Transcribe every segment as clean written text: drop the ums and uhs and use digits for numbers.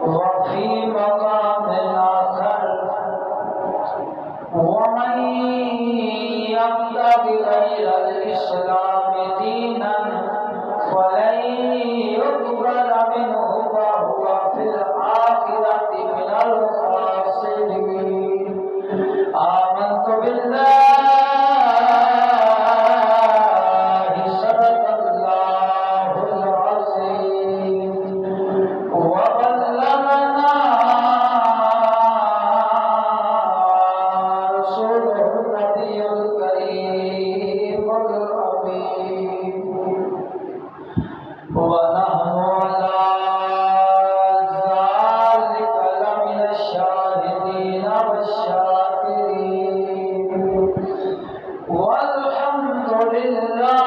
وفي مقام آخر ومن يبتغ غير الإسلام دينا فلن يقبل منه وهو في الآخرة من الخاسرين آمنت بالله صدق الله العظيم وبلغنا رسوله النبي الكريم الأمين ونحن على ذلك لمن الشاهدين والشاكرين والحمد لله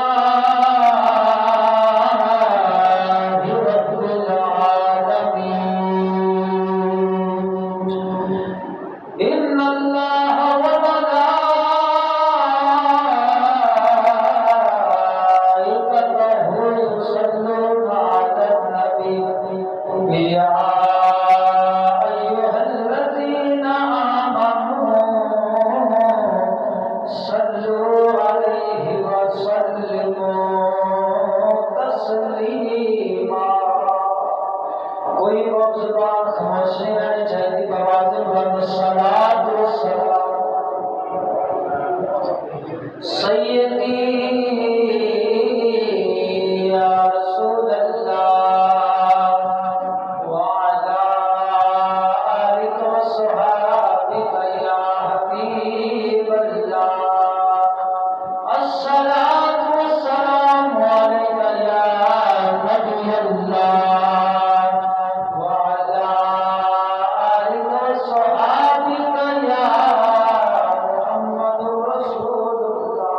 رب العالمين إن الله وملائكته يصلون على النبي يا أيها الذين آمنوا صلوا عليه وسلموا تسليما کوئی اور زبان خاموش نہیں رہنی چاہیے بوازن ورد الصلاة والسلام سیدی یا رسول اللہ وعلى آلك وصحابك يا حبيب الله الصلاة والسلام عليك يا نبي الله وعلى آلك وصحابك يا محمد رسول الله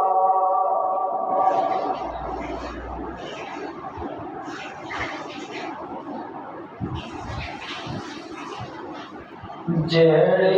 جڑے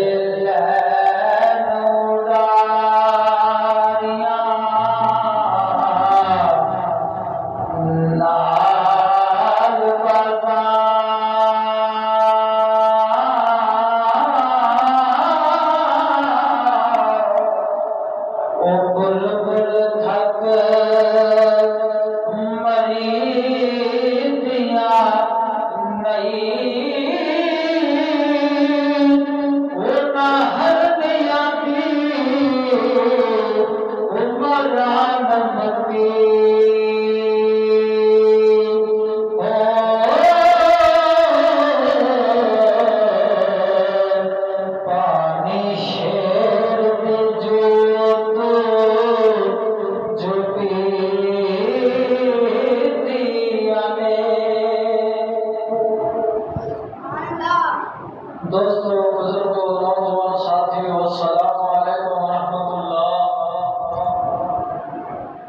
دوستو بزرگوں نوجوان ساتھیوں السلام علیکم ورحمۃ اللہ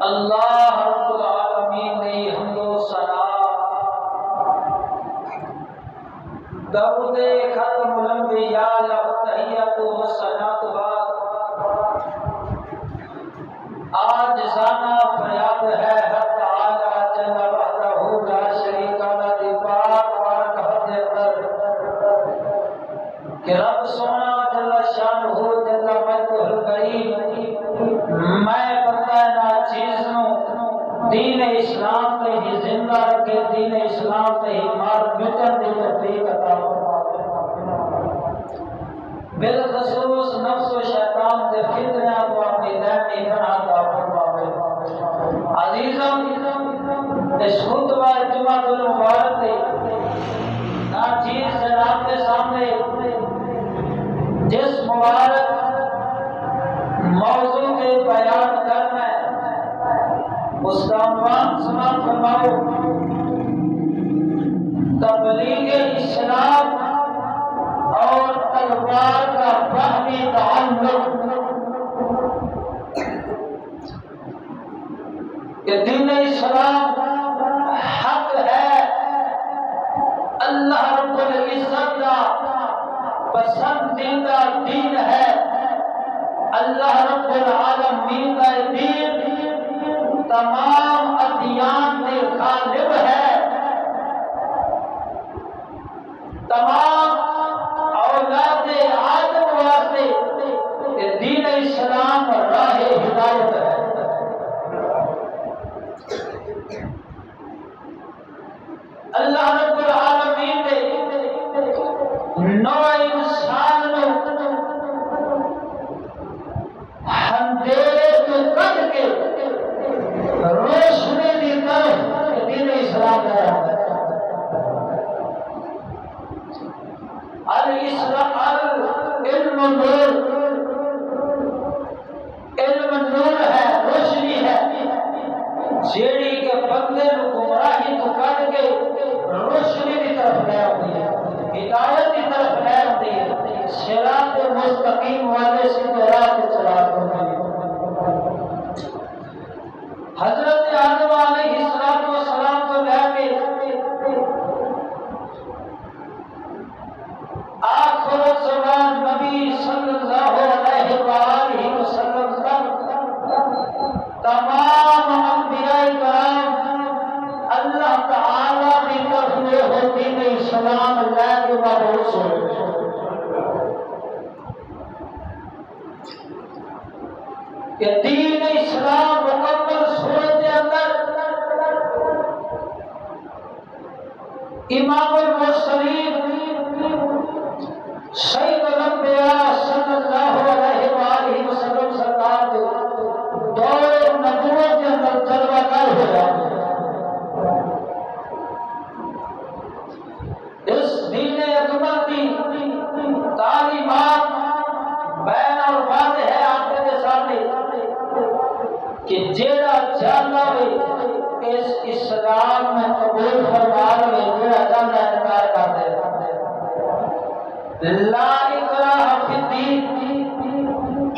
اللہ رب العالمین نے حمد و ثنا درود ختم الانبیاء لہ تحیت و ثناء بعد آج زانا فریاد ہے حق تعالی جل وحدہ لا شریک لہ دی پاک بارگاہ دے اندر کہ رب سونا جل شانہ جل مجدہ الکریم میں بندہ ناچیز نو دین اسلام تے ہی زندہ رکھے دین اسلام تے ہی مار مٹن دی توفیق عطا فرماوے بالخصوص نفس و شیطان دے فتنہ کو اپنی دائمی پناہ عطا فرماوے عزیزم اس خطبہ جمعہ المبارک دے ناچیز جناب کے سامنے جس مبارک موضوع کے بیان کرنا ہے اس کا عنوان سماعت فرماؤ تبلیغ اسلام اور تلوار کا باہمی تعلق کہ دین اسلام حق ہے اللہ رب العزت کا پسندیدہ دین ہے اللہ رب العالمین کا دین تمام ادیان میں غالب ہے تمام نو انسان نو اندھیرے تو کٹ کے روشنی دی طرف دین اسلام لے آتا ہے۔ الاسلام علم نور، علم نور ہے، روشنی ہے جیڑی کے بندے نو گمراہی تو کٹ کے روشنی کی طرف لے آتی ہے، ہدایت کی طرف لے آتی ہے، صراط مستقیم والے سیدھے راہ پہ چلاتی ہے۔ حضرت آدم علیہ السلام کو لے کے آخر الزمان نبی صلی اللہ علیہ وآلہ وسلم تک تمام انبیاء کرام اللہ تعالیٰ کی طرف سے دین اسلام لے کے مبعوث ہوئے۔ کہ دین اسلام مکمل صورت کے اندر امام المرسلین سید الانبیاء صلی اللہ علیہ وآلہ وسلم سرکار کے دور نبوت کے اندر جلوہ گر ہو جاتے ہیں۔ اس دین اکمل کی تعلیمات بین اور واضح ہے آپ کے سامنے کہ جیڑا جانا ہے اس اسلام میں قبول فرما لے، جیڑا جانا انکار کر دے۔ لا اکراہ فی الدین،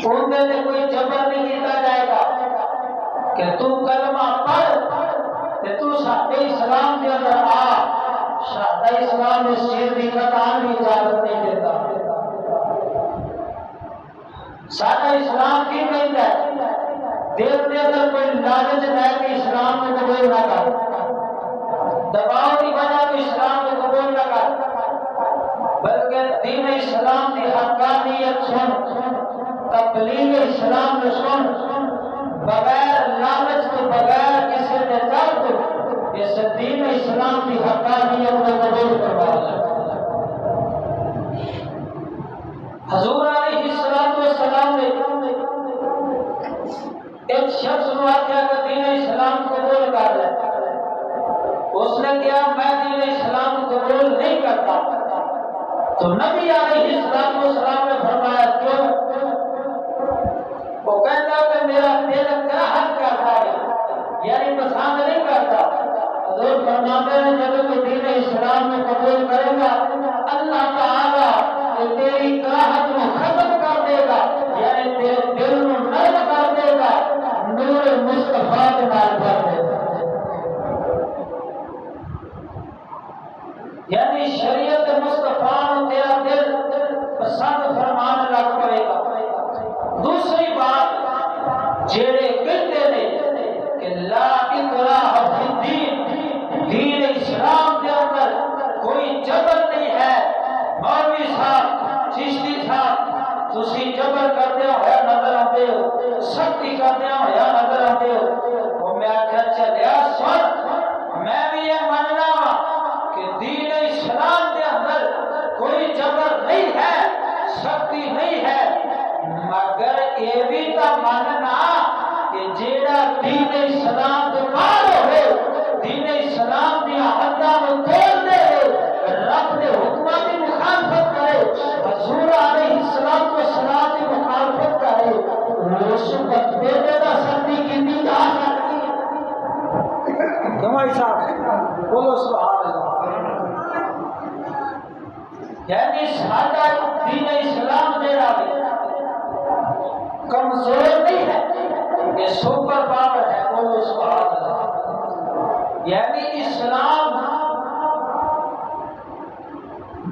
اندر نے کوئی جبر نہیں کیتا جائے گا کہ تو کلمہ پڑھ کہ تو سادہ اسلام کے اندر آ۔ سادہ اسلام اس چیز بھی قطعاً بھی اجازت نہیں دیتا۔ سادہ اسلام کی کہتا ہے دل کے اندر کوئی لالچ ہے کہ اسلام میں قبول نہ کر، دباؤ کی وجہ تو اسلام میں قبول نہ کر، بلکہ دین اسلام کی حقانیت سن، تبلیغ اسلام میں سن، بغیر لالچ کے بغیر کسی نے درد اس دین اسلام کی حقانیت میں قبول کروا لے۔ حضور علیہ السلام نے ایک شخص نے آخیا کہ دین اسلام قبول کر لے۔ اس نے کہا میں دین اسلام قبول نہیں کرتا، تو نبی علیہ السلام نے فرمایا کیوں؟ وہ کہتا کہ میرا دل کراہت کرتا ہے، یعنی پسند نہیں کرتا۔ حضور فرماتے ہیں جب تو دین اسلام میں قبول کرے گا اللہ تعالیٰ تیری کراہت کو ختم کر دے گا، یعنی تیرے دل کو نرم کر دے گا، نور مصطفیٰ کے نال کر دے گا، یعنی شریعت مصطفیٰ کو تیرا دل پسند فرمان لگ پڑے گا۔ دوسری بات جیڑے کہتے ہیں کہ لا اکراہ فی الدین، دین اسلام کے اندر کوئی جبر نہیں ہے۔ مولوی صاحب، چشتی صاحب، تسی جبر کرتے ہویا نظر آتے ہو، سختی کرتے ہویا نظر آتے ہو۔ وہ میں آخیا چلیا سن، میں بھی یہ ماننا کہ دین اسلام کے اندر کوئی جبر نہیں ہے، سختی نہیں ہے، مگر یہ بھی تو ماننا کہ جیڑا دین اسلام کے باہر ہوئے، دین اسلام کی حداں کو توڑ دے، رب کے حکماں کی مخالفت کرے، حضور علیہ السلام کی مخالفت کرے، اس وقت دے دا سختی کی جا سکتی ہے۔ جمعی صاحب بولو سبحان اللہ۔ یعنی سادہ دین اسلام جیڑا ہے کمزور نہیں ہے، یہ سپر پاور ہے، بولو سبحان اللہ۔ یعنی اسلام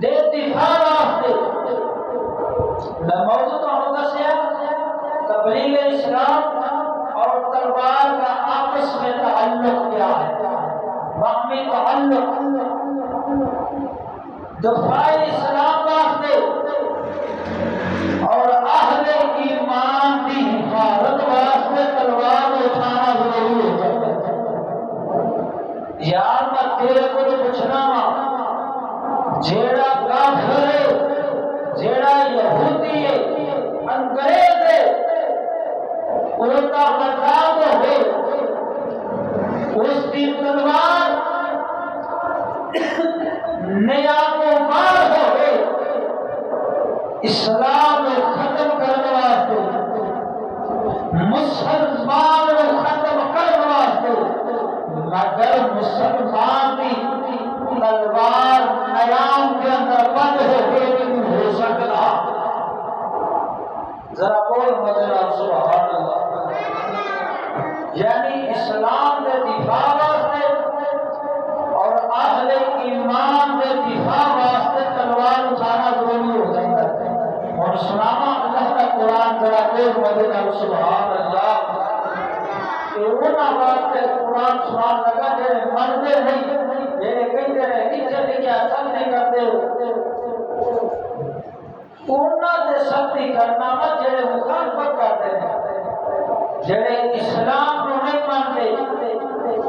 دے دفاع واسطے میں موضوع تو ہوں دسیا تبلیغ اسلام اور تلوار کا آپس میں تعلق کیا ہے، باہمی تعلق۔ دفاع اسلام واسطے اور اہل ایمان کی حفاظت واسطے تلوار اٹھانا ضروری ہے۔ یار میں تیرے کو پوچھنا وا جیڑا کافر ہے جیڑا یہودی ہے انگریز ہے ان کا عذاب ہے اس کی تلوار نیام و مار ہوئے اسلام ختم کرنے واسطے مسلمان ختم کرنے واسطے مگر مسلمان کی تلوار نیام کے اندر بند ہو سکتا ذرا بول مدینہ سبحان اللہ یعنی اسلام کے دفاع واسطے اور اہل ایمان کے دفاع واسطے تلوار اٹھانا ضروری ہو جاتا ہے اور سنانا اللہ کا قرآن ذرا بول مدینہ سبحان اللہ کہ انہاں واسطے قرآن سنان لگا جڑے مرتے نہیں جڑے کہتے رہے نیچے لکھا سب نہیں کرتے انہاں دے سختی کرنا مت جڑے مخالفت کرتے ہیں جڑے اسلام کو نہیں مانتے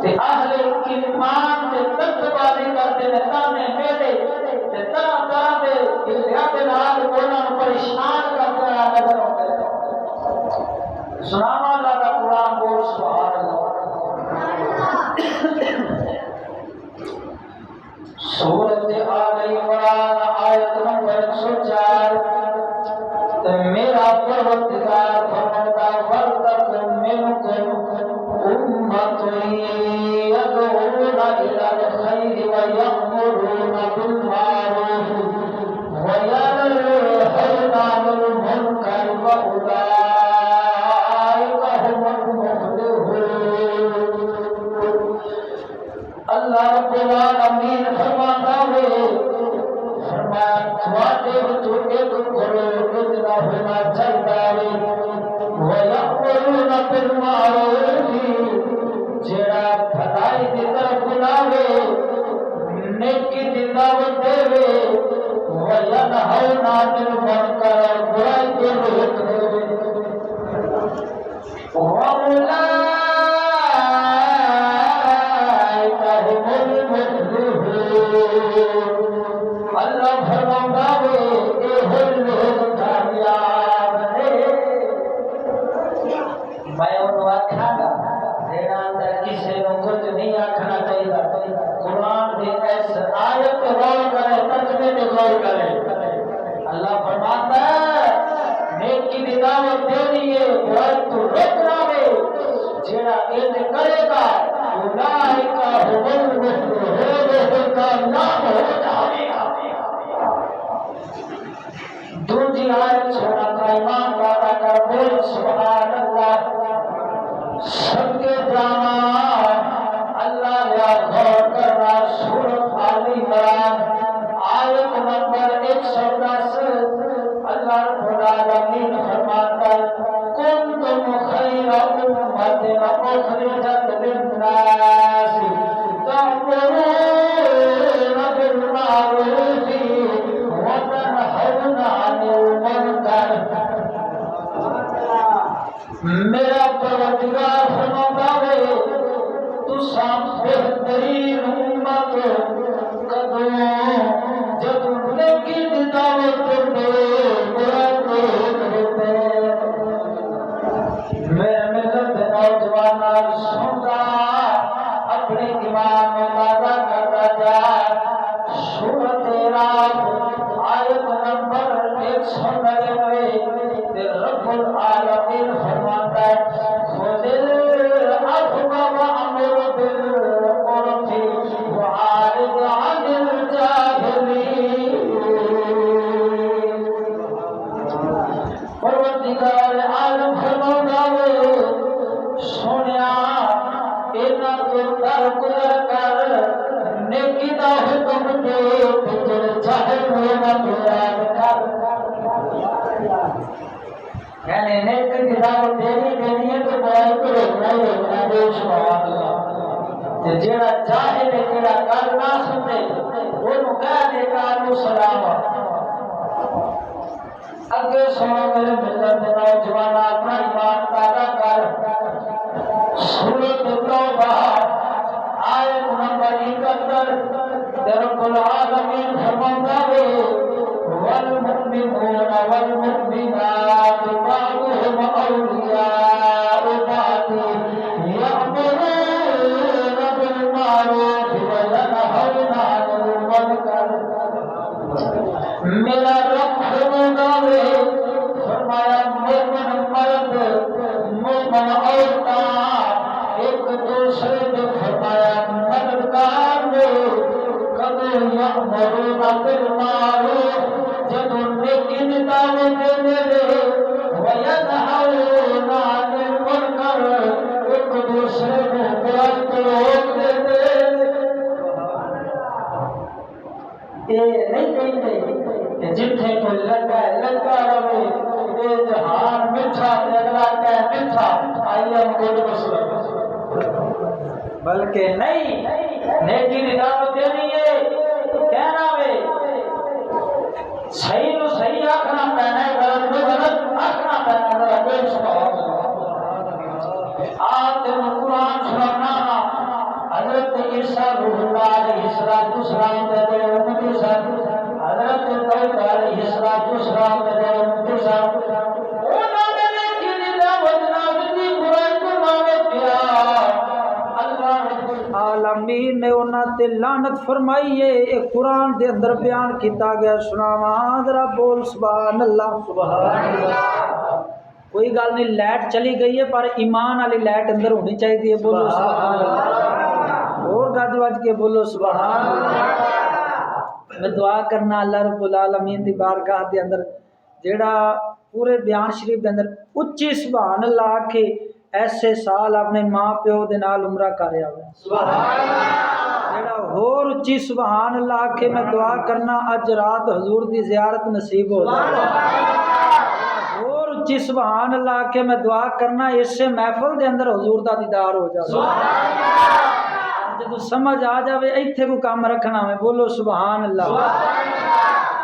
تے اہل ایمان دے تکباری کرتے ہیں تانے میرے تے طرح طرح دے دلیا دے نال انہاں نوں پریشان کرتے ہیں نظر آتے ہیں سنانا اللہ کا قرآن بول سبحان اللہ سورۃ آل عمران آیت نمبر 104 میرا پروردگار فرماتا وَلْتَكُن مِّنكُمْ أُمَّةٌ يَدْعُونَ إِلَى الْخَيْرِ وَيَأْمُرُونَ بِالْمَعْرُوفِ وَيَنْهَوْنَ عَنِ الْمُنكَرِ وَأُولَٰئِكَ هُمُ الْمُفْلِحُونَ اللہ رب العالمین فرماتا ہے فرمایا تھوڑے تو ایک گروہ اتنا ہونا چاہتا ہے وَيَأْمُرُونَ بِالْمَعْرُوفِ جڑا بھلائی کی طرف بلاوے نیکی کی دعوت دے وَيَنْهَوْنَ عَنِ الْمُنكَرِ برائی کے روک دے وَأُولَٰئِكَ هُمُ الْمُفْلِحُونَ اللہ فرماتا ہے اے لوگ کامیاب ہیں میں انہوں آکھا گا جیڑا اندر کسی نو کچھ نہیں آکھنا چاہیے قرآن کی اس آیت پہ غور کرے ترجمے پہ غور کرے اللہ فرماتا ہے نیکی کی دعوت دینی ہے برائی تو روکنا ہے جیڑا یہ کرے گا اولئک هم المفلحون کامیاب ہو جائے گا دوسری آیت سورہ کا ایمان وعدہ کر بول سبحان اللہ سب کے جانا اللہ یا غور کرنا سورۃ آل عمران آیت نمبر 110 اللہ رب العالمین فرماتا ہے کنتم خیر امت اخرجت للناس تأمرون بالمعروف وتنهون عن المنکر میرا پروردگار فرماتا ہے تو سب بہترین امت کدوں جب نیکی کی دعوت دیتے برائی کو روکتے میرے ملت نوجوان سنتا اپنے دماغ میں تازہ کرتا جا سورۃ اعراف آیت نمبر 199 رب العالمین فرماتا ہے خذ العفو وأمر بالعرف وأعرض عن الجاهلين پروردگار عالم فرماتا ہے سنیا انہاں کو در کر نیکی دا حکم دے جڑے چاہے ہونا بیان کر یعنی نیکی دی دعوت دینی ہے تو برائی کو روکنا ہی روکنا ہے سبحان اللہ جڑا چاہے تے جڑا کر نہ سنے اونوں کہہ دے کانو سلام اگے سنو میرے ملت دے نوجوان اپنا ایمان تازہ کر سورۃ توبہ آیت نمبر 71 رب العالمین فرماتا ہے والمؤمنون والمؤمنون والمؤمنات بعضهم أولياء بعض يأمرون بالمعروف وينهون عن المنكر میرا رب فرماوے فرمایا مومن مرد مومن عورتاں ایک دوسرے کو فرمایا مددگار ہو کبھی یأمرون بالمعروف جب نیکی کی دعوت دینے لے وینہون عن المنکر ایک دوسرے کو برائی کو روک دیتے یہ نہیں کہتے کہ جتھے کوئی لگا رہے یہ جہان میٹھا اگلا کہ میٹھا آئیے ہم کو مسلم بلکہ نہیں نیکی کی دعوت دینی ہے کہنا ہے صحیح نو صحیح آخنا پہنا ہے غلط نو غلط آخنا پہنا ہے بے سبحان آپ تینوں قرآن سنانا حضرت عیسیٰ روح اللہ علیہ السلام کے دے امتی صاحب حضرت داؤد علیہ السلام کے دے امتی صاحب انہوں نے نیکی دی دعوت نہ دی برائی کو نہ کیا اللہ رب العالمین نے انہاں تے لعنت فرمائی ہے یہ قرآن دے اندر بیان کیتا گیا سناواں ذرا بول سبحان اللہ سبحان اللہ کوئی گل نہیں لائٹ چلی گئی ہے پر ایمان والی لائٹ اندر ہونی چاہیے بولو سبحان اللہ اور گج وج کے بولو سبحان اللہ میں دعا کرنا اللہ رب العالمین دی بارگاہ دے اندر جیڑا پورے بیان شریف دے اندر اچھی سبحان اللہ کے ایسے سال اپنے ماں پیو دے نال عمرہ کریا ہوئے سبحان اللہ جیڑا اور اچھی سبحان اللہ کے میں دعا کرنا اج رات حضور دی زیارت نصیب ہو جائے اور اچھی سبحان اللہ کے میں دعا کرنا اس سے محفل دے اندر حضور دا دیدار ہو جائے سبحان اللہ جب سمجھ آ جاوے ایتھے کو کام رکھنا میں بولو سبحان اللہ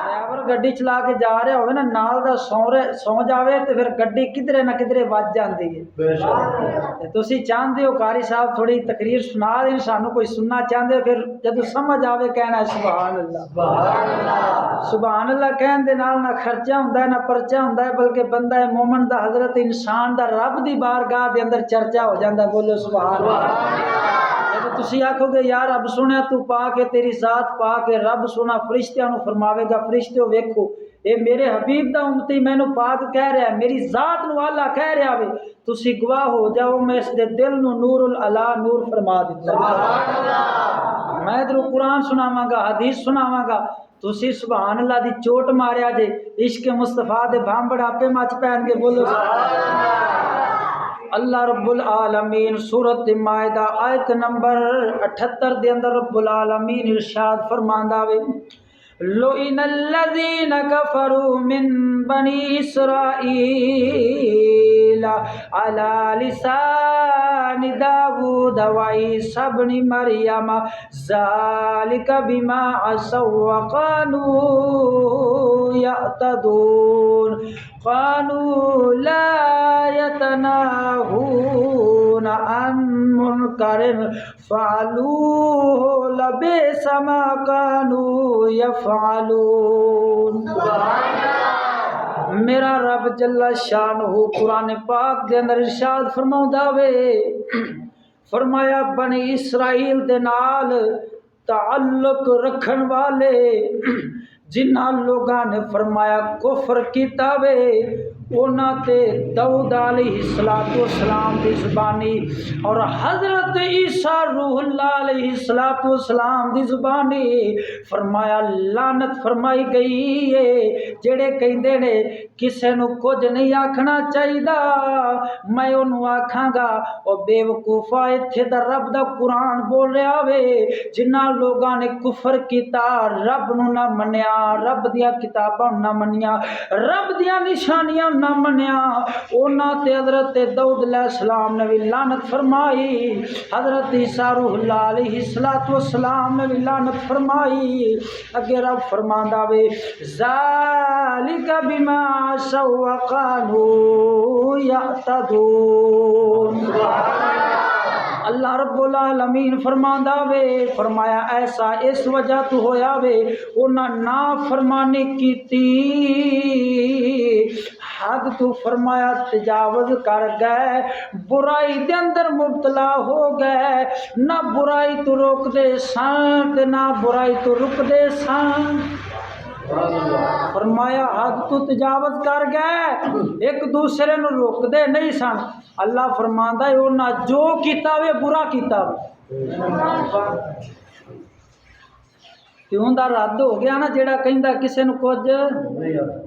ڈرائیور گڈی چلا کے جا رہا ہوئے نا نال دا سو جاوے تو پھر گڈی کدھرے نہ کدھرے وج جاندی ہے تسی چاہندے ہو قاری صاحب تھوڑی تقریر سنا دیں سانو کوئی سننا چاہندے پھر جب سمجھ آوے کہنا ہے سبحان اللہ سبحان اللہ کہن دے نال نہ خرچہ ہوندا ہے نہ پرچہ ہوندا ہے بلکہ بندہ مومن دا حضرت انسان دا رب دی بارگاہ دے اندر چرچا ہو جاندا ہے بولو سبحان اللہ تسی آکھو گے یار رب سنیا تو پا کے تیری ذات پا کے رب سنا فرشتیاں نو فرماوے گا فرشتیو ویکھو اے میرے حبیب دا امتی مینوں پاک کہہ رہا ہے میری ذات نو اللہ کہہ رہا وے تسی گواہ ہو جاؤ میں اس دے دل نو نور العلا نور فرما دیتا سبحان اللہ میں ادھر قرآن سناواں گا حدیث سناواں گا تسی سبحان اللہ دی چوٹ ماریا جے عشق مصطفیٰ دے بھامبڑ آپے مچ پہن کے بولو سبحان اللہ اللہ رب العالمین سورۃ مائدہ آیت نمبر 78 دے اندر رب العالمین ارشاد فرماندا وے لعن الذین کفروا من بنی اسرائیل علی لسان داود وعیسی ابن مریم ذالک بما عصوا وكانوا یعتدون قالوا لا يتناهون عن منکر فعلوه لبئس ما كانوا يفعلون میرا رب جل شانہ قرآن پاک دے اندر ارشاد فرماؤندا وے فرمایا بنی اسرائیل دے نال تعلق رکھن والے جنہاں لوگاں نے فرمایا کفر کیتا وے انہاں تے داؤد علیہ السلام دی زبانی اور حضرت عیسیٰ روح اللہ علیہ السلام دی زبانی فرمایا لعنت فرمائی گئی ہے جڑے کہندے نے کسے نو کچھ نہیں آکھنا چاہیدا میں انہوں آکھاں گا او بے وقوفا ایتھے دا رب دا قرآن بول رہا وے جنہاں لوگاں نے کفر کیتا رب نو نہ منیا رب دیا کتاباں نہ منیا رب دیا نشانیاں نہ منیا اونا تے حضرت داؤد علیہ السلام نے بھی لعنت فرمائی حضرت عیسیٰ روح اللہ علیہ السلام نے بھی لعنت فرمائی اگر رب فرماندا وے ذالک بما عصوا وكانوا یعتدون اللہ رب العالمین فرماندا وے فرمایا ایسا اس وجہ تو ہویا وے انہاں نافرمانی کیتی حد تو فرمایا تجاوز کر گئے برائی دے اندر مبتلا ہو گئے نہ برائی تو روک دے سن تے نہ برائی تو رک دے سن فرمایا حد تو تجاوز کر گئے ایک دوسرے نو روک دے نہیں سن اللہ فرماندا ہے انہاں جو کیتا وے برا کیتا وے تے اوندا رد ہو گیا نا جیڑا کہندا کسے نو کچھ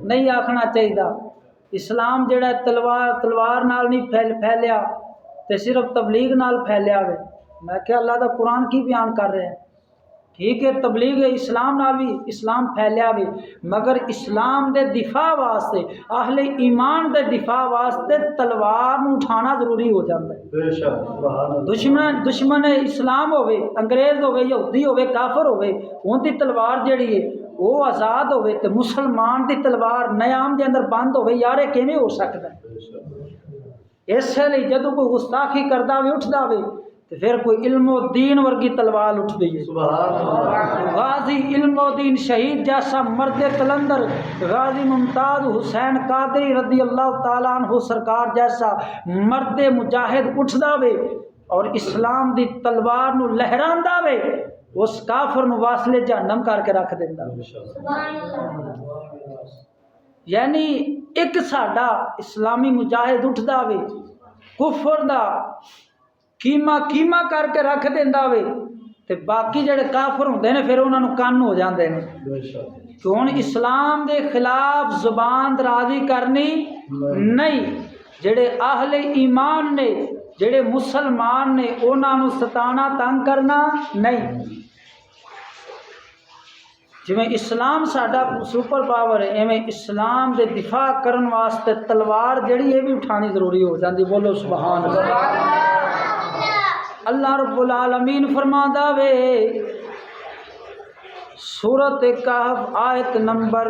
نہیں آکھنا چاہیدا اسلام جیڑا تلوار نال نہیں پھیلیا تے صرف تبلیغ نال پھیلیا وے میں کہ اللہ دا قرآن کی بیان کر رہے ہیں ٹھیک ہے تبلیغ اسلام نال بھی اسلام پھیلیا بھی مگر اسلام دے دفاع واسطے اہل ایمان دے دفاع واسطے تلوار نو اٹھانا ضروری ہو جاتا ہے دشمن اسلام ہوئے انگریز ہوئے یہودی ہوئے کافر ہوئے ان دی تلوار جڑی ہے وہ آزاد ہوئے تے مسلمان دی تلوار نیام دے اندر بند ہوئے یارے کیویں ہو سکتا ہے اس لیے جدوں کوئی گستاخی کردا وے اٹھدا وے تو پھر کوئی علم و دین ورگی تلوار اٹھ دی ہے غازی علم و دین شہید جیسا مرد قلندر غازی ممتاز حسین قادری رضی اللہ تعالیٰ عنہ سرکار جیسا مرد مجاہد اٹھدا وے اور اسلام دی تلوار نو لہراندا وے اس کافر نو واصلے جہنم کر کے رکھ دیندا یعنی ایک ساڈا اسلامی مجاہد اٹھدا وے کفر دا کیما کر کے رکھ دیندا وے تے باقی جڑے کافر ہوندے نے پھر انہاں نو کن ہو جاندے نے کہ ہن اسلام دے خلاف زبان درازی کرنی نہیں جڑے اہل ایمان نے جڑے مسلمان نے انہاں نو ستانا تنگ کرنا نہیں جویں اسلام ساڈا سپر پاور ہے ایویں اسلام دے دفاع کرن واسطے تلوار جڑی ہے بھی اٹھانی ضروری ہو جاندی بولو سبحان اللہ اللہ رب العالمین فرماندا وے سورۃ کہف آیت نمبر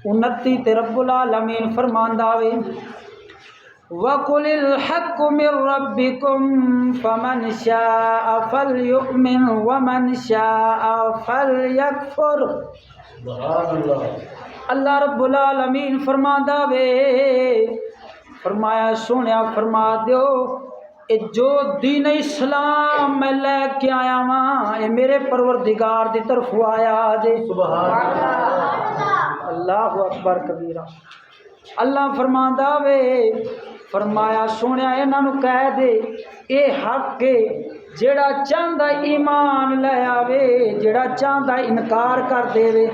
29 تے رب العالمین فرماندا وے وَقُلِ الْحَقُّ مِنْ رَبِّكُمْ فَمَنْ شَاءَ فَلْيُؤْمِنْ وَمَنْ شَاءَ فَلْيَكْفُرْ اللہ رب العالمین فرماندا وے فرمایا سونیا فرما دیو جو دین اسلام میں لے کے آیا ہاں یہ میرے پروردگار دی طرف آیا جے سبحان اللہ اللہ اکبر کبیرہ اللہ فرماندا وے فرمایا سونیا انہاں نو کہہ دے اے حق ہے جیڑا چاہندا ایمان لے آوے جیڑا چاہندا انکار کر دے وے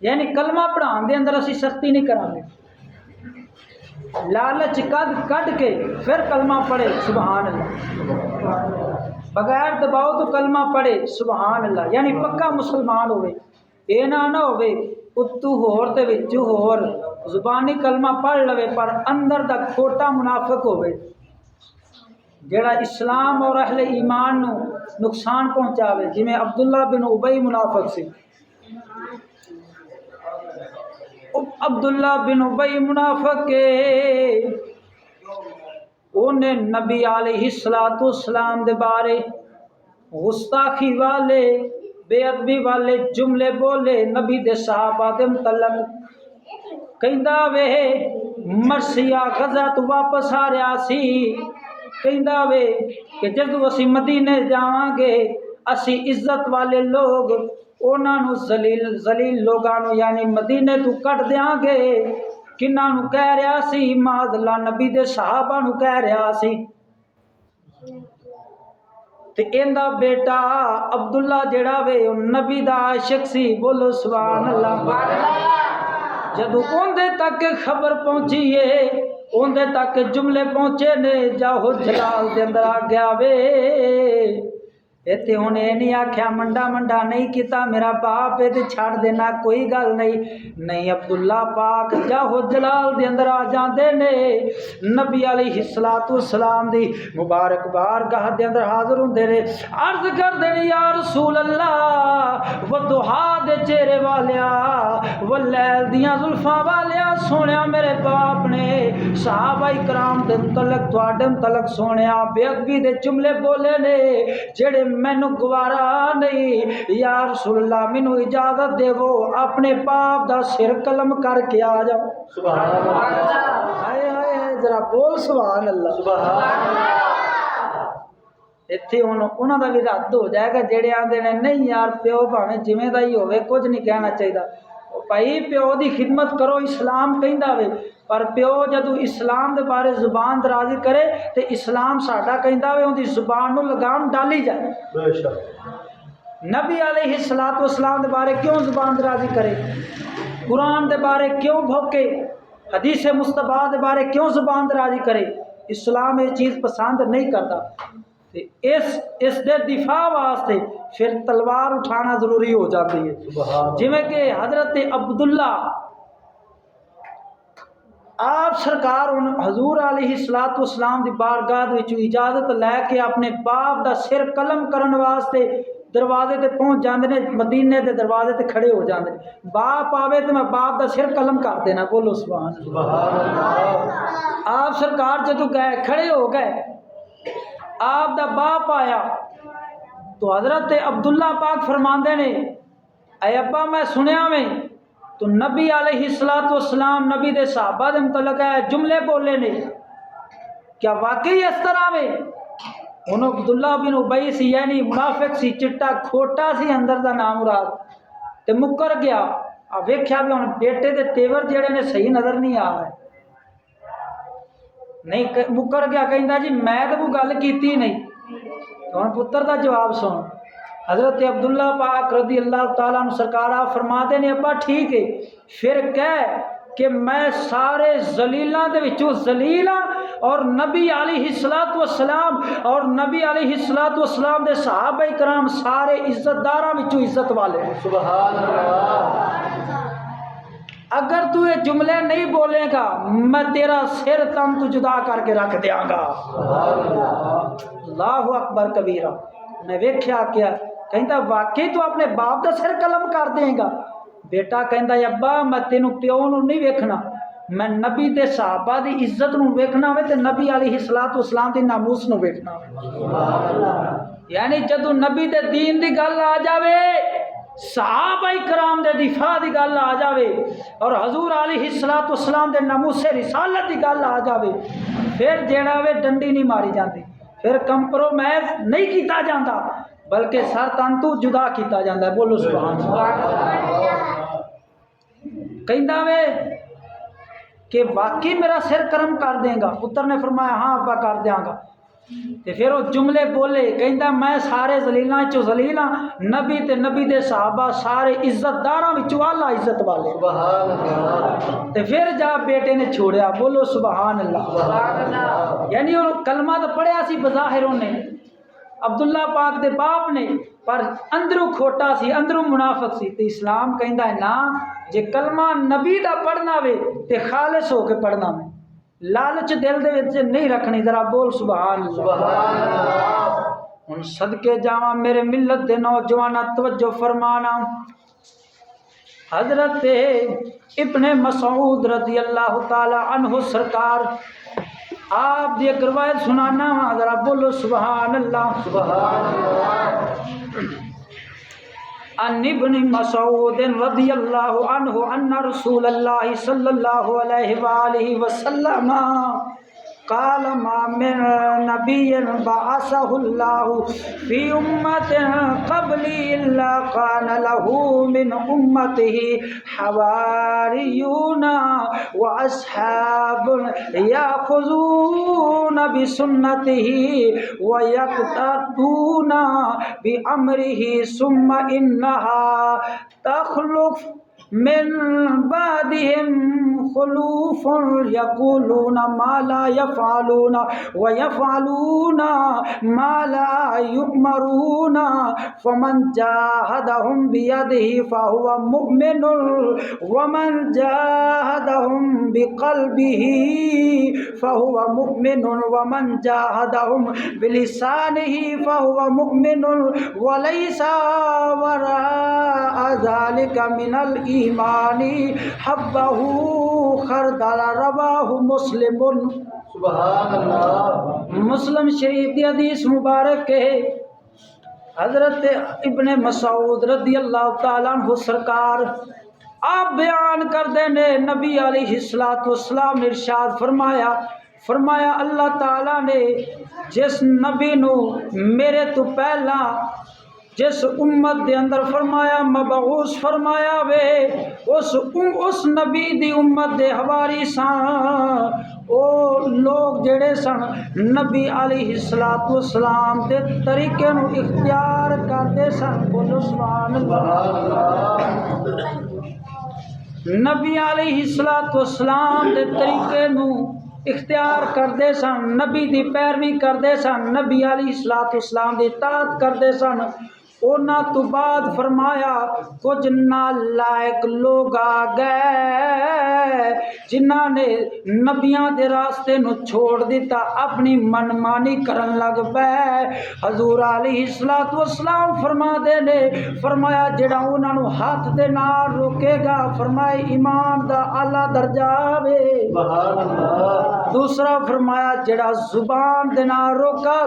یعنی کلمہ پڑھان دے اندر اسی سختی نہیں کران گے لالچ کٹ کے پھر کلمہ پڑھے سبحان اللہ بغیر دباؤ تو کلمہ پڑھے سبحان اللہ یعنی پکا مسلمان ہوئے اے نہ ہوئے اتو ہور تے وچو ہور زبانی کلمہ پڑھ لوے پر اندر دا کھوٹا منافق ہوئے جیڑا اسلام اور اہل ایمان نو نقصان پہنچاوے جی میں عبداللہ بن ابی منافق سی عبداللہ بن ابی منافق کے انہیں نبی علیہ السلام دے بارے گستاخی والے بے ادبی والے جملے بولے نبی دے صحابہ دے متعلق کہندا وے مرثیہ غزہ تو واپس آ رہا سی کہندا وے کہ جدوں اسی مدینے جاواں گے اسی عزت والے لوگ انہاں نو ذلیل لوگاں نو یعنی مدینے تو کٹ دیاں گے کنہاں نو کہہ رہا سی معاذ اللہ نبی دے صحابہ نو کہہ رہا سی تے ایندا بیٹا عبداللہ جڑا وے نبی دا عاشق سی بولو سبحان اللہ جدوں اوندے تک خبر پہنچی ہے اوندے تک جملے پہنچے نے جاؤ جلال دے اندر آ گیا وے ایتھے ہن اے نہیں آکھیا منڈا نہیں کیتا میرا باپ اے تے چھڑ دینا کوئی گل نہیں عبداللہ پاک جاؤ جلال دے اندر آ جاندے نے نبی علیہ السلام دی مبارک بارگاہ دے اندر حاضر ہوندے نے عرض کردے نے یا رسول اللہ و دہا دے چہرے والیا و واللیل دیاں زلفاں والیا سونیا میرے باپ نے صحابہ کرام دے متعلق تواڈے متعلق سونیا بے ادبی دے جملے بولے نے جڑے مینوں گوارا نہیں. یا رسول اللہ مینوں اجازت دیو اپنے باپ دا سر قلم کر کے آ جاؤ. سبحان اللہ. ہائے ہائے ذرا بول سبحان اللہ. سبحان اللہ. اتنے انہوں کا بھی رد ہو جائے گا جڑے آتے ہیں نہیں یار پیو بھاویں جویں دا ہی ہوے کچھ نہیں کہنا چاہیے. بھائی پیو دی خدمت کرو اسلام کہندا وے پر پیو جدو اسلام دے بارے زبان درازی کرے تو اسلام ساڈا کہندا وے اون دی زبان نو لگام ڈالی جائے. بے شک نبی علیہ الصلوۃ والسلام دے بارے کیوں زبان درازی کرے, قرآن دے بارے کیوں بھوکے, حدیث مصطفیٰ دے بارے کیوں زبان درازی کرے. اسلام یہ چیز پسند نہیں کرتا. اس دے دفاع واسطے پھر تلوار اٹھانا ضروری ہو جاتی ہے. جویں کہ حضرت عبداللہ آپ سرکار حضور علیہ الصلوۃ والسلام دی بارگاہ وچ اجازت لے کے اپنے باپ دا سر قلم کرن واسطے دروازے تے پہنچ جاندے نے, مدینے دے دروازے تے کھڑے ہو جاندے نے. باپ آوے تے میں باپ دا سر قلم کر دینا. بولو سبحان اللہ. آپ سرکار جدوں گئے کھڑے ہو گئے, آپ دا باپ آیا تو حضرت عبداللہ پاک فرماندے نے اے ابا میں سنیا میں تو نبی علیہ الصلوۃ والسلام نبی دے صحابہ دے متعلق جملے بولے نے, کیا واقعی اس طرح میں؟ انہوں عبداللہ بن ابی سی یعنی منافق سی, چٹا کھوٹا سی اندر دا نام مراد تے مکر گیا. ویکھیا بھی ہن بیٹے دے تیور جڑے نے صحیح نظر نہیں آ رہے, نہیں مکر گیا کہندا جی میں تو کوئی گل کیتی نہیں. ہن پتر دا جواب سن. حضرت عبداللہ پاک رضی اللہ تعالیٰ عنہ سرکار آپ فرماتے نے ابا ٹھیک ہے پھر کہہ کہ میں سارے ذلیلاں دے وچوں ذلیل ہاں اور نبی علیہ الصلوۃ والسلام اور نبی علیہ الصلوۃ والسلام دے صحابہ کرام سارے عزت داراں وچوں عزت والے. سبحان اللہ. اگر تو یہ جملے نہیں بولے گا میں تیرا سر تن تو جدا کر کے رکھ دیاں گا. اللہ اکبر کبیرہ. میں ویکھیا کیا کہندا واقعی تو اپنے باپ دا سر قلم کر دیں گا. بیٹا کہندا ابا میں تینوں پیو نو نہیں ویکھنا, میں نبی دے صحابہ دی عزت نو ویکھنا ہوئے تے نبی علیہ الصلوۃ والسلام دی ناموس نو ویکھنا ہوئے. یعنی جدو نبی دے دین دی گل آ جاوے, صحابہ کرام دے دفاع دی گل آ جاوے اور حضور علیہ الصلوۃ والسلام دے ناموس رسالت دی گل آ جاوے پھر جیڑا وے ڈنڈی نہیں ماری جاندی, پھر کمپرومائز نہیں کیتا جاندا بلکہ سر تن تو جدا کیتا جاندا ہے. بولو سبحان اللہ. کہندا وے کہ واقعی میرا سر کرم کر دیں گا. پتر نے فرمایا ہاں ابا کر دیاں گا. تے پھر وہ جملے بولے کہندا میں سارے ذلیلاں چوں ذلیل ہاں, نبی تے نبی دے صحابہ سارے عزت داراں وچوں اعلیٰ عزت والے. سبحان اللہ. تے پھر جا بیٹے نے چھوڑیا. بولو سبحان اللہ. سبحان اللہ. یعنی وہ کلمہ تو پڑھیا سی بظاہر نے عبداللہ پاک دے باپ نے, پر اندروں کھوٹا سی, اندروں منافق سی. تے اسلام کہندا ہے نا جے کلمہ نبی دا پڑھنا وے تے خالص ہو کے پڑھنا وے, لالچ دل دے وچ نہیں رکھنی. ذرا بول سبحان اللہ. سبحان اللہ. ہن صدقے جاواں میرے ملت دے نوجواناں توجہ فرمانا. حضرت ابن مسعود رضی اللہ تعالی عنہ سرکار آپ دی ایک روایت سنانا, ذرا بولو سبحان اللہ. سبحان اللہ. عن ابن مسعود رضی اللہ عنہ ان رسول اللہ صلی اللہ علیہ وآلہ وسلم قال ما من نبی بعثه اللہ فی امت قبلی الا کان له من امته حواریون واصحاب یاخذون بسنته ویقتدون بامرہ ثم انها تخلف من بعدهم خلوف یقولون ما لا يفعلون ويفعلون ما لا يؤمرون فمن جاهدهم بيده فهو مؤمن ومن جاهدهم بقلبه فهو مؤمن ومن جاهدهم بلسانه فهو مؤمن وليس وراء ذلك من الإيمان الإيمان حبه خردل رواہ مسلم۔ سبحان اللہ۔ مسلم شریف دی حدیث مبارک ہے، حضرت ابن مسعود رضی اللہ تعالیٰ عنہ سرکار آپ بیان کر دینے نبی علیہ السلام نے ارشاد فرمایا اللہ تعالیٰ نے جس نبی نو میرے تو پہلا جس امت دے اندر فرمایا مبعوث فرمایا وے اس نبی دی امت دے حواری سان او لوگ جڑے سن نبی علیہ السلام دے طریقے نو اختیار کرتے سن۔ بولو سبحان اللہ۔ نبی علیہ السلام دے طریقے نو اختیار کرتے سن، نبی دی پیروی کرتے سن، نبی علیہ السلام دی اطاعت کرتے سن۔ اونا تو بعد فرمایا کچھ نالائق لوگ آ گئے جنہاں نے نبیاں دے راستے نو چھوڑ دیتا، اپنی منمانی کرن لگ پے۔ حضور علیہ السلام فرما دے نے فرمایا جڑا انہاں نو ہاتھ دے نال روکے گا فرمائے ایمان دا اعلیٰ درجہ وے۔ دوسرا فرمایا جڑا زبان دے نال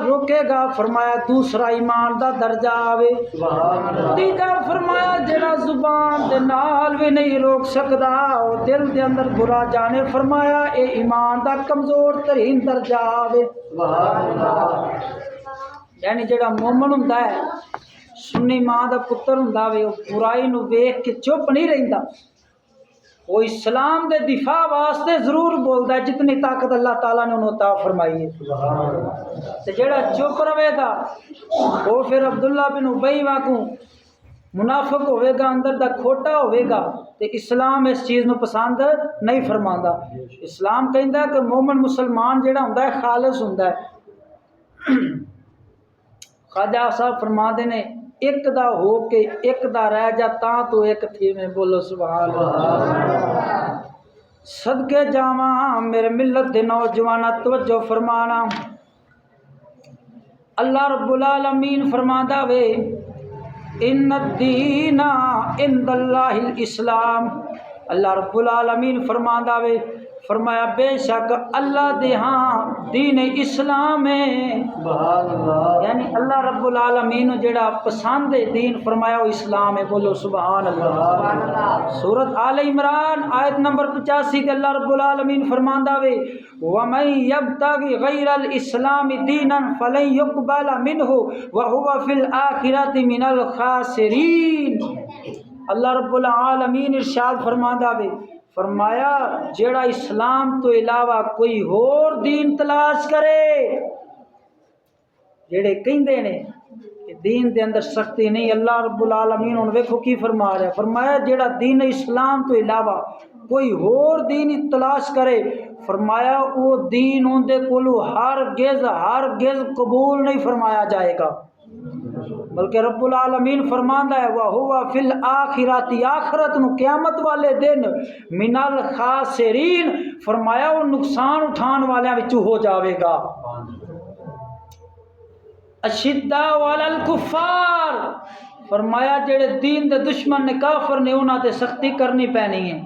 روکے گا فرمایا دوسرا ایمان دا درجہ وے۔ تیجا فرمایا جڑا زبان دے نال بھی نہیں روک سکدا او دل دے اندر برا جانے فرمایا اے ایمان دا کمزور ترین درجہ وے۔ یعنی جڑا مومن ہوندا ہے سنی ماں دا پتر ہوندا وے او برائی نو ویکھ کے چپ نہیں رہندا، وہ اسلام دے دفاع واسطے ضرور بولدا ہے جتنی طاقت اللہ تعالیٰ نے انہوں عطا فرمائی ہے۔ تے جڑا چپ رہے گا وہ پھر عبداللہ بن ابی واکوں منافق ہوئے گا، اندر دا کھوٹا ہوئے گا، تے اسلام اس چیز نو پسند نہیں فرماندا۔ اسلام کہندا ہے کہ مومن مسلمان جڑا ہوندا ہے خالص ہوندا ہے۔ خواجہ صاحب فرماندے نے ایک دا ہو کے ایک دا رہ جا تاں تو ایک تھی میں۔ بولو سبحان اللہ۔ صدقے جاواں میرے ملت دے نوجوانا توجہ فرمانا، اللہ رب العالمین فرماندا وے ان الدین عند اللہ الاسلام۔ اللہ رب العالمین فرماندا وے فرمایا بے شک اللہ دے ہاں دین اسلام ہے۔ یعنی اللہ رب العالمین جڑا پسند ہے دین فرمایا وہ اسلام ہے۔ بولو سبحان اللہ۔ سورۃ آل عمران آیت نمبر 85 کے اللہ رب العالمین فرماندا وے وَمَن يَبْتَغِ غَيْرَ الْإِسْلَامِ دِينًا فَلَن يُقْبَلَ مِنْهُ وَهُوَ فِي الْآخِرَةِ مِنَ الْخَاسِرِينَ۔ اللہ رب العالمین ارشاد فرماندا وے فرمایا جیڑا اسلام تو علاوہ کوئی اور دین تلاش کرے، جیڑے کہندے نے کہ دین دے اندر سختی نہیں، اللہ رب العالمین ان ویکھو کی فرما رہا ہے فرمایا جیڑا دین اسلام تو علاوہ کوئی اور دین تلاش کرے فرمایا وہ دین ان دے کولو ہرگز قبول نہیں فرمایا جائے گا، بلکہ رب العالمین فرماندا ہے وَهُوَ فِي الْآخِرَةِ آخرت نو قیامت والے دن مِنَ الْخَاسِرِينَ فرمایا وہ نقصان اٹھان والے وچوں ہو جاوے گا۔ اشداء علی الکفار فرمایا جڑے دین دے دشمن نے کافر نے انہاں تے سختی کرنی پینی ہے۔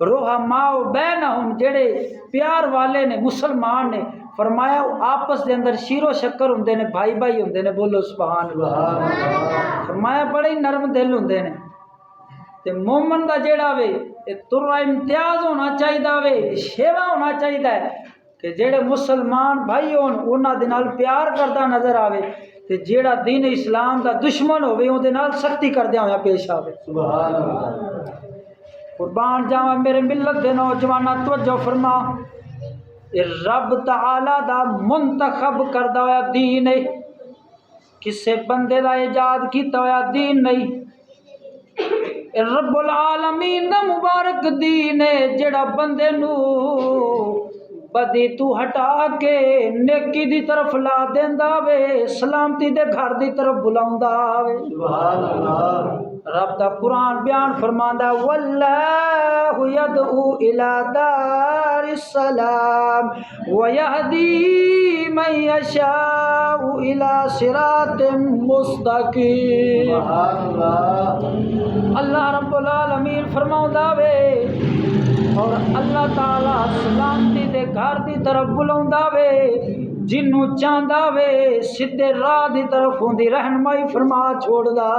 رحماء بینہم جڑے پیار والے نے مسلمان نے فرمایا آپس دے اندر شیر و شکر ہوندے نے، بھائی بھائی ہوندے نے۔ بولو سبحان اللہ۔ فرمایا بڑے نرم دل ہوندے نے تے مومن دا جیڑا وے ترا امتیاز ہونا چاہیدا وے، شیوا ہونا چاہیدا ہے کہ جیڑے مسلمان بھائی ہون انہاں دے نال پیار کردا نظر آوے تے جیڑا دین اسلام دا دشمن ہوے اون دے نال سختی کردیاں ہویا پیش آوے۔ سبحان اللہ۔ قربان جاواں میرے ملت دے نوجواناں توجہ فرما، رب تعالی دا منتخب کردہ ہویا دین ہے، کسے بندے دا ایجاد کیتا ہویا دین نہیں، رب العالمین دا مبارک دین ہے جڑا بندے نو بدی تو ہٹا کے نیکی دی طرف لا دیندا وے، سلامتی دے گھر دی طرف بلاوندا وے۔ سبحان اللہ۔ رب دا قرآن بیان فرماندا واللہ یدعو الی دار السلام ویہدی من یشاء الی صراط مستقیم. سبحان اللہ. اللہ رب العالمین فرماؤندا وے اور اللہ تعالی سلامتی دے گھر دی طرف بلاؤندا وے جنوں چاہندا وے سیدھے راہ دی طرف ہوندی رہنمائی فرما چھوڑدا.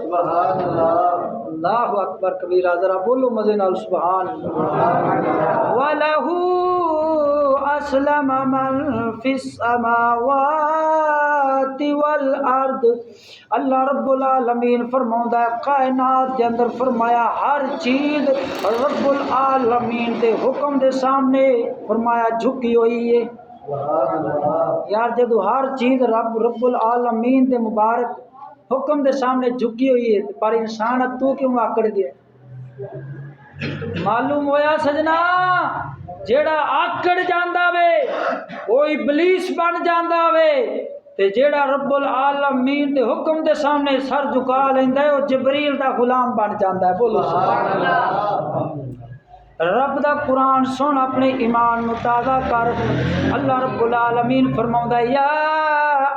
سبحان اللہ. اللہ اکبر کبیرہ. ذرا بولو مزے نال سبحان اللہ. وَلَهُ أَسْلَمَ مَن فِي السَّمَاوَاتِ وَالْأَرْضِ. اللہ رب العالمین فرماؤندا ہے کائنات کے اندر فرمایا ہر چیز رب العالمین دے حکم دے سامنے فرمایا جھکی ہوئی ہے. سبحان اللہ. یار جدو ہر چیز رب العالمین دے مبارک حکم دے سامنے جھکی ہوئی ہے پر انسان تو کیوں آکڑ گیا؟ معلوم ہویا سجنا جیڑا آکڑ جاندا وے وہ ابلیس بن جاندا وے تے جیڑا رب العالمین دے حکم دے سامنے سر جھکا لیندا ہے وہ جبریل دا غلام بن جاندا ہے. بولو سبحان اللہ. رب دا قرآن سن اپنے ایمان متازہ کر. اللہ رب العالمین فرماؤندا ہے یا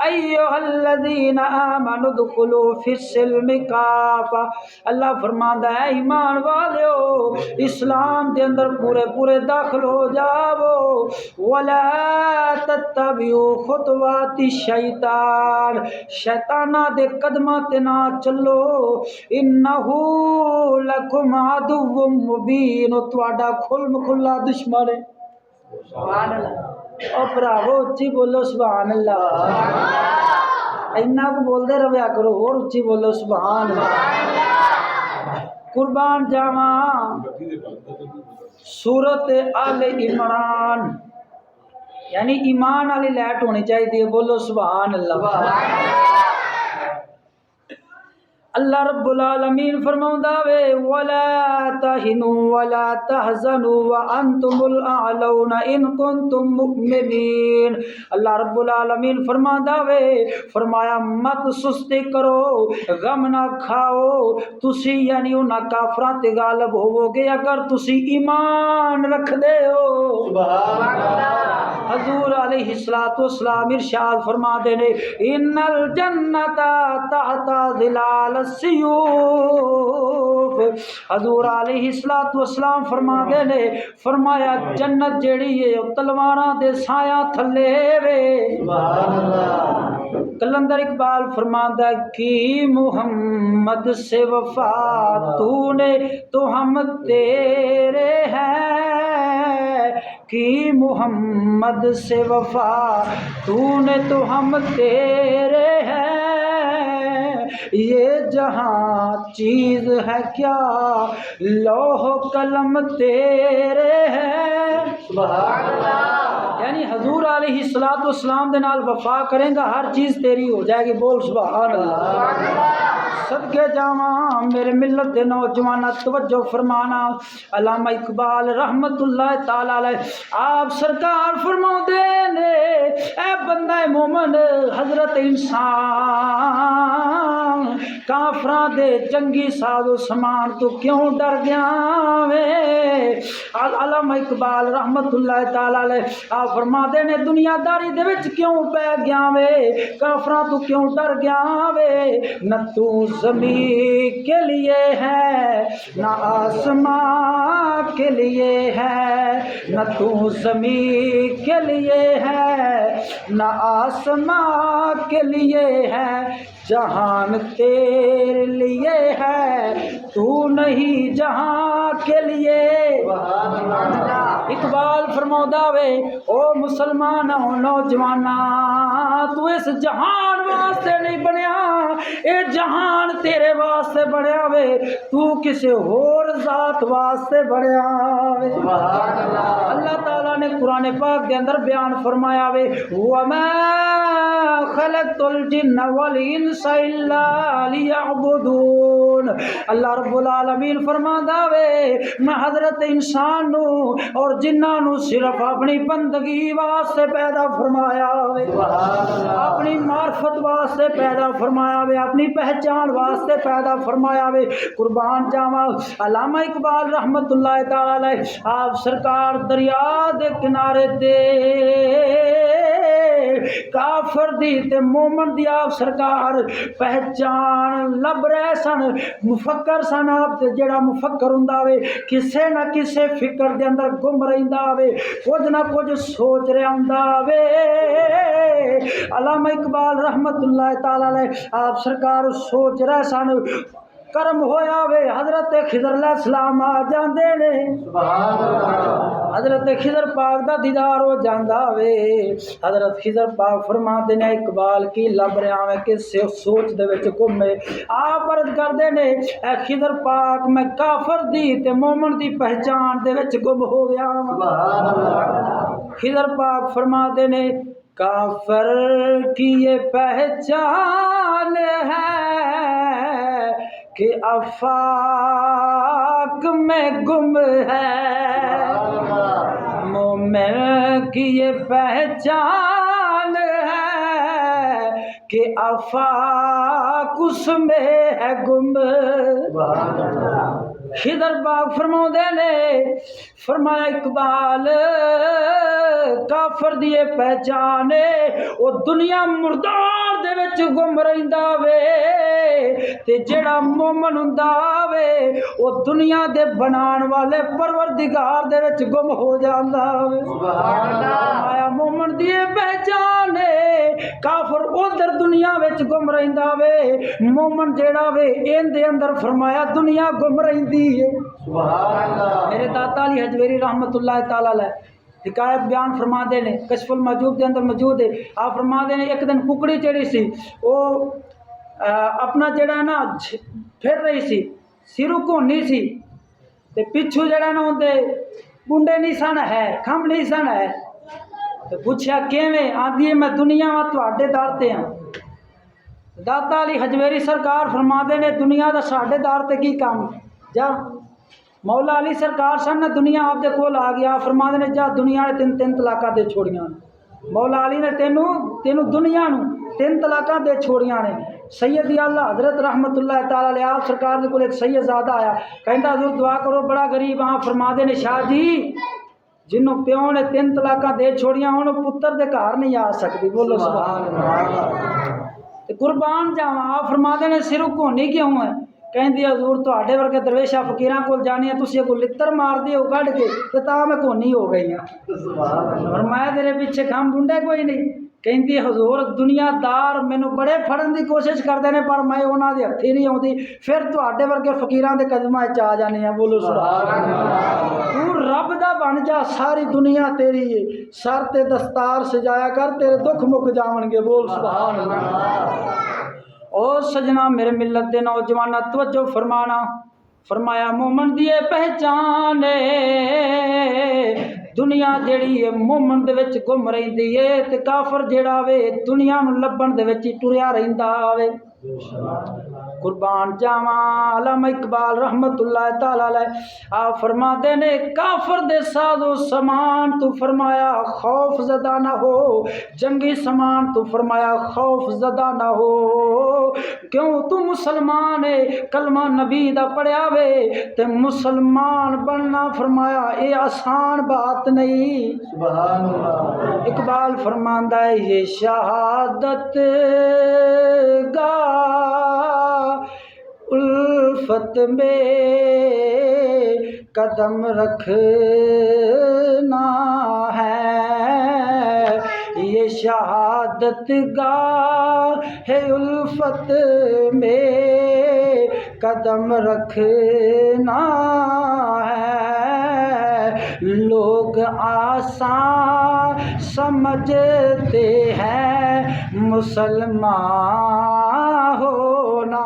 ایھا الذین آمنوا ادخلوا فی السلم کافہ. اللہ فرماتا ہے ایمان والو اسلام دے اندر پورے داخل ہو جاؤ. ولا تتبعوا خطوات الشیطان. شیطانہ دے قدماں تے نہ چلو. انہ لکم عدو مبین. تواڈا کھلم کھلا دشمن ہے. سبحان اللہ. او بھراو اچھی بولو سبحان اللہ. اینا کو بولدے رہیا کرو اور اچھی بولو سبحان اللہ. قربان جاواں سورت آل عمران یعنی ایمان والی لائٹ ہونی چاہیے. بولو سبحان اللہ. اللہ رب العالمین فرماؤندا وے ولا تہنوا ولا تحزنوا وانتم الاعلون ان کنتم مؤمنین. اللہ رب العالمین فرماؤندا وے فرمایا مت سستی کرو غم نہ کھاؤ تسی یعنی انہاں کافراں تے غالب ہوو گے اگر تسی ایمان رکھ دے ہو. سبحان اللہ. حضور علیہ الصلوۃ والسلام ارشاد فرما دے نے ان الجنت تحت ظلال السیوف. حضور علیہ الصلوۃ والسلام فرما دے نے فرمایا جنت جیڑی ہے تلواراں دے سایہ تھلے وے. سبحان اللہ. کلندر اقبال فرماتا ہے کہ محمد سے وفا تو نے تو ہم تیرے ہیں. کہ محمد سے وفا تو نے تو ہم تیرے ہیں. یہ جہاں چیز ہے کیا لوح و قلم تیرے ہیں. سبحان اللہ. یعنی حضور علیہ الصلوۃ والسلام دے نال وفا کریں گا ہر چیز تیری ہو جائے گی. بول سبحان اللہ. صدقے جاواں میرے ملت دے نوجواناں توجہ فرمانا. علامہ اقبال رحمت اللہ تعالی علیہ آپ سرکار فرماؤندے نے اے بندہ مومن حضرت انسان کافراں دے جنگی ساز و سامان تو کیوں ڈر گیا وے. علامہ اقبال رحمت اللہ تعالی علیہ آپ فرماتے نے دنیا داری دے وچ کیوں پہ گیا وے کافراں تو کیوں ڈر گیا وے. نہ تو زمین کے لیے ہے نہ آسمان کے لیے ہے. نہ تو زمین کے لیے ہے نہ آسمان کے لیے ہے. جہان تیرے لیے ہے تو نہیں جہاں کے لیے. اقبال فرماؤندا وے او مسلمان او نوجوانا تو اس جہان واسطے نہیں بنیا اے جہان تیرے واسطے بنیا وے. تو کسی اور ذات واسطے بنیا وے. اللہ تعالیٰ نے قرآن پاک کے اندر بیان فرمایا وے وَمَا خَلَقْتُ الْجِنَّ وَالْإِنسَ إِلَّا لِيَعْبُدُونَ. یعلمون۔ اللہ رب العالمین فرماندا وے میں حضرت انسان نو اور جنہاں نو صرف اپنی بندگی واسطے پیدا فرمایا وے، اپنی معرفت واسطے پیدا فرمایا وے، اپنی پہچان واسطے پیدا فرمایا وے۔ قربان جاواں علامہ اقبال رحمت اللہ تعالی علیہ آپ سرکار دریا دے کنارے تے کافر دی تے مومن دی آپ سرکار پہچان لب رہے سن۔ مفکر سن آپ تے جڑا مفکر ہوندا وے کسے نہ کسے فکر دے اندر گم رہندا وے، کچھ نہ کچھ سوچ رہا ہوندا وے۔ علامہ اقبال رحمت اللہ تعالی علیہ آپ سرکار سوچ رہے سن، کرم ہویا وے حضرت خضر علیہ السلام آ جاندے نے، حضرت خضر پاک دا دیدار ہو جاندا وے۔ حضرت خضر پاک فرماندے نے اقبال کی لب رہا میں کہ سوچ دے وچ گم ہے۔ آپ عرض کردے نے اے خضر پاک میں کافر دی تے مومن دی پہچان دے وچ گم ہو گیا۔ خضر پاک فرماندے نے کافر کی یہ پہچان ہے کہ آفاق میں گم ہے، مومن کی یہ پہچان ہے کہ آفاق اس میں ہے گم۔ خضر پاک فرماؤندے نے فرمایا اقبال کافر دی پہچان او دنیا مردار دے وچ گم رہندا وے تے جڑا مومن ہوندا وے او دنیا دے بنان والے پروردگار دے وچ گم ہو جاندا وے۔ سبحان اللہ۔ آیا مومن دی پہچان کافر ادھر دنیا وچ گم رہندا وے، مومن جڑا وے این دے اندر فرمایا دنیا گم رہندی ہے۔ سبحان اللہ۔ میرے داتا علی حجویری رحمت اللہ تعالی علیہ حکایت بیان فرما دے نے کشف المحجوب دے اندر موجود ہے۔ آپ فرما دے نے ایک دن ککڑی چڑی سی، وہ اپنا جڑا نا پھر رہی سی، سرو کونی سی تے پچھو جڑا نا ہوندے بنڈے نہیں سن ہے، کھمب نہیں سن ہے، تو پوچھا کیویں؟ آندی ہے میں دنیا وا تواڈے در تے ہاں۔ داتا علی حجویری سرکار فرما دے نے دنیا دا ساڈے در تے کی کام جا۔ مولا علی سرکار سن نے دنیا آپ دے کول آ گیا، فرما دے نے جا دنیا نے تین طلاقاں دے چھوڑیاں۔ مولا علی نے تینوں دنیا نو 3 طلاقاں دے چھوڑیاں نے۔ سید اللہ حضرت رحمت اللہ تعالی علیہ آپ سرکار دے کول ایک سید زادہ آیا، کہندا حضور دعا کرو بڑا غریب ہاں۔ فرما دے نے شاہ جی جنوں پیو نے 3 طلاقاں دے چھوڑیاں ہن پتر دے گھر نہیں آ سکدی، بولو سبحان اللہ۔ قربان جاواں آپ فرما دے نے سرو کونی کیوں ہے؟ کہندی حضور تواڈے ورگے درویشاں فقیراں کول جانی ہے، تسی اگوں لتر مار دیو کڈ کے تے تاں میں کونی ہو گئی ہاں۔ فرمایا تیرے پیچھے کھم ڈھونڈے کوئی نہیں۔ کہندی حضور دنیا دار مینوں بڑے پھڑن دی کوشش کردے نے پر میں انہاں دے ہتھی نہیں آوندی، پھر تواڈے ورگے فقیراں دے قدماں وچ آ جانی ہے، بولو سبحان اللہ۔ تو رب دا بن جا، ساری دنیا تیری ہے، سر تے دستار سجایا کر تیرے دکھ مک جاون گے، بول سبحان اللہ۔ او سجنا میرے ملت دے نوجواناں توجہ فرمانا، فرمایا مومن دی پہچان دنیا جیڑی ہے مومن دے وچ گم رہندی ہے تے کافر جیڑا وے دنیا نو لبن دے وچ ٹریا رہندا وے۔ قربان جاواں علامہ اقبال رحمت اللہ تعالی علیہ آپ فرما دے نے کافر دے ساز و سامان تو فرمایا خوف زدہ نہ ہو، جنگی سامان تو فرمایا خوف زدہ نہ ہو، کیوں تو مسلمان ہے کلمہ نبی دا پڑھیا وے تے مسلمان بننا فرمایا اے آسان بات نہیں۔ سبحان اللہ۔ اقبال فرماندا ہے یہ شہادت گاہ الفت میں قدم رکھنا ہے، یہ شہادت گاہ الفت میں قدم رکھنا ہے، لوگ آسان سمجھتے ہیں مسلمان ہونا۔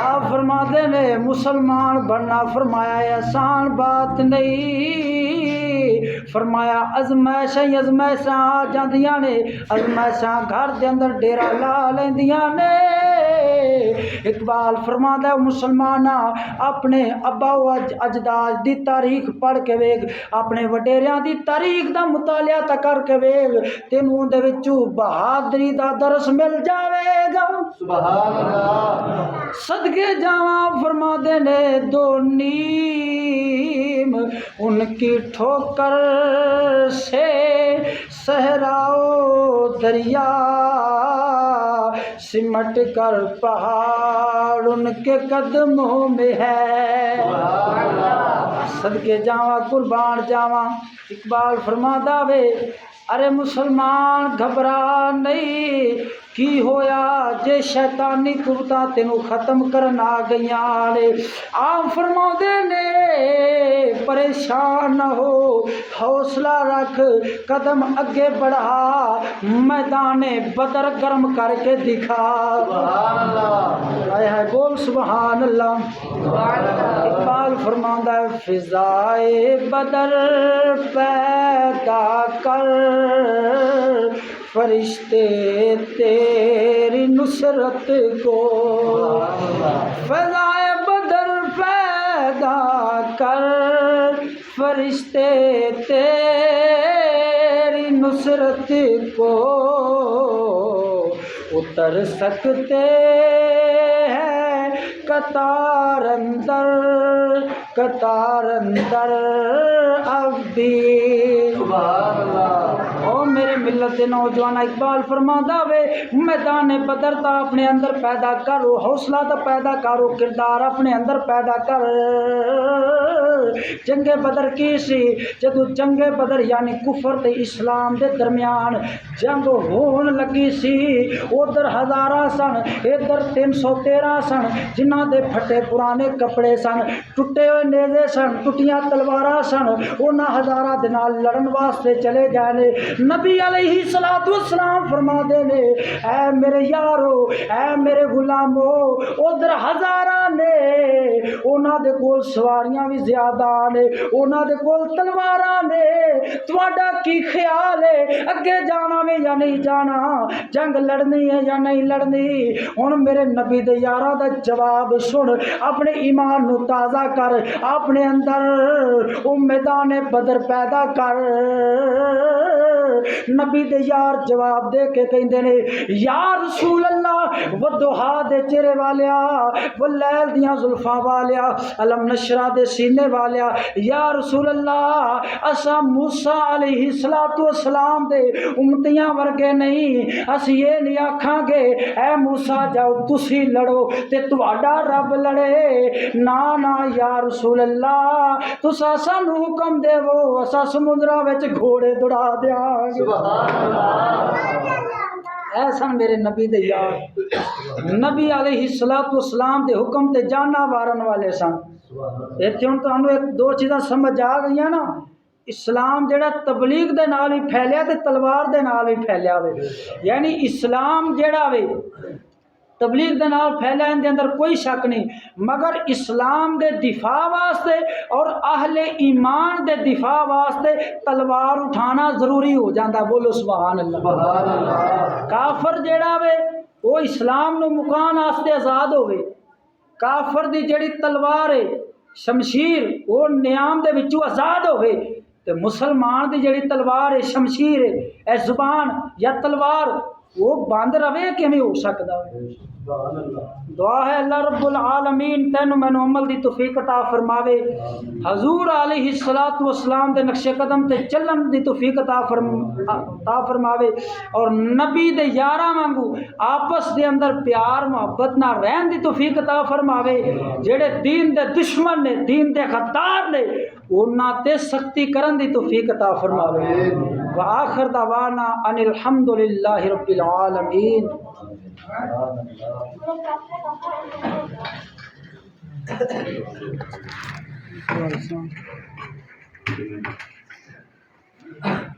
آپ فرماتے ہیں مسلمان بننا فرمایا آسان بات نہیں، فرمایا ازمائشاں آ جاندیاں نے، ازمائشاں گھر دے اندر ڈیرا لا لیندیاں نے، اقبال فرماتا ہے مسلمانہ اپنے ابا و اجداد دی تاریخ پڑھ کے ویگ اپنے وڈیریاں دی تاریخ دا مطالعہ تا کر کے ویگ تینوں دے وچوں بہادری دا درس مل جاوے گا سبحان اللہ صدقے جاواں فرما دے نے دو نیم ان کی ٹھوکر سے صحراؤ دریا سمٹ کر پہاڑ ان کے قدموں میں ہے صدقے جاواں قربان جاواں اقبال فرما داوے ارے مسلمان گھبرا نہیں کی ہویا جے شیطانی قوتاں تینوں ختم کرن آ گئیاں نے آپ فرما دے نے پریشان نہ ہو حوصلہ رکھ قدم اگے بڑھا میدان بدر گرم کر کے دکھا سبحان اللہ ہائے ہائے بول سبحان اللہ اقبال فرماتا ہے فضائے بدر پیدا کر فرشتے تیری نصرت کو فضائے بدر پیدا کر فرشتے تیری نصرت کو اتر سکتے ہیں قطار اندر اب بھی سبحان اللہ او میرے ملت دے نوجوان اقبال فرماندا وے میدان بدر دا اپنے اندر پیدا کرو حوصلہ دا پیدا کرو کردار اپنے اندر پیدا کر جنگ بدر کی سی جدو جنگ بدر یعنی کفر تے اسلام دے درمیان جنگ ہون لگی سی ادھر ہزاراں سن ادھر 313 سن جنہاں دے پھٹے پرانے کپڑے سن ٹوٹے ہوئے نیزے سن ٹوٹیاں تلواراں سن انہاں ہزاراں دے نال لڑن واسطے چلے گئے نے نبی علیہ الصلوۃ والسلام فرما دے نے اے میرے یارو اے میرے غلامو ادھر ہزاراں نے انہاں دے کول سواریاں بھی زیادہ نے انہاں دے کول تلواراں نے تواڈا کی خیال ہے اگے جانا میں یا نہیں جانا جنگ لڑنی ہے یا نہیں لڑنی ہن میرے نبی دے یاراں دا جواب سن اپنے ایمان نو تازہ کر اپنے اندر او میدان بدر پیدا کر نبی دے یار جواب دے کے کہندے نے یا رسول اللہ ودھا دے چہرے والیا واللیل دیاں زلفاں والیا علم نشرہ دے سینے والیا یا رسول اللہ اسا موسیٰ علیہ السلام دے امتیاں ورگے نہیں اس یہ نہیں آکھاں گے اے موسیٰ جاؤ تسی لڑو تے تواڈا رب لڑے نا نا یا رسول اللہ تسا سانو حکم دے وہ اسا سمندرہ وچ گھوڑے دوڑا دیاں سبحان اللہ ایسا میرے نبی دے یار نبی علیہ السلام دے حکم تے جانا وارن والے سن ایتھے ہن تانوں ایک دو چیزاں سمجھ آ گئیاں نا اسلام جڑا تبلیغ دے نال ہی پھیلیا تے تلوار دے نال ہی پھیلیا وے یعنی اسلام جڑا وے تبلیغ دے نال پھیلا ان دے اندر کوئی شک نہیں مگر اسلام دے دفاع واسطے اور اہل ایمان دے دفاع واسطے تلوار اٹھانا ضروری ہو جاندہ بولو سبحان اللہ سبحان اللہ کافر جیڑا وے وہ اسلام نو مکان واسطے آزاد ہوئے کافر دی جڑی تلوار ہے شمشیر وہ نیام دے وچوں آزاد ہوئے تے مسلمان دی جڑی تلوار ہے شمشیر ہے اے زبان یا تلوار وہ بند روے کیویں ہو سکدا ہے دعا ہے اللہ رب العالمین تینوں مینوں عمل دی توفیق عطا فرماوے حضور علیہ الصلوۃ والسلام دے نقش قدم تے چلن دی توفیق عطا فرماوے اور نبی دے یاراں وانگو آپس دے اندر پیار محبت نہ رہن دی توفیق عطا فرماوے جڑے دین دے دشمن نے دین دے غدار نے انہاں تے سختی کرن دی توفیق عطا فرماوے وآخر دعوانا ان الحمدللہ رب العالمین Thank you.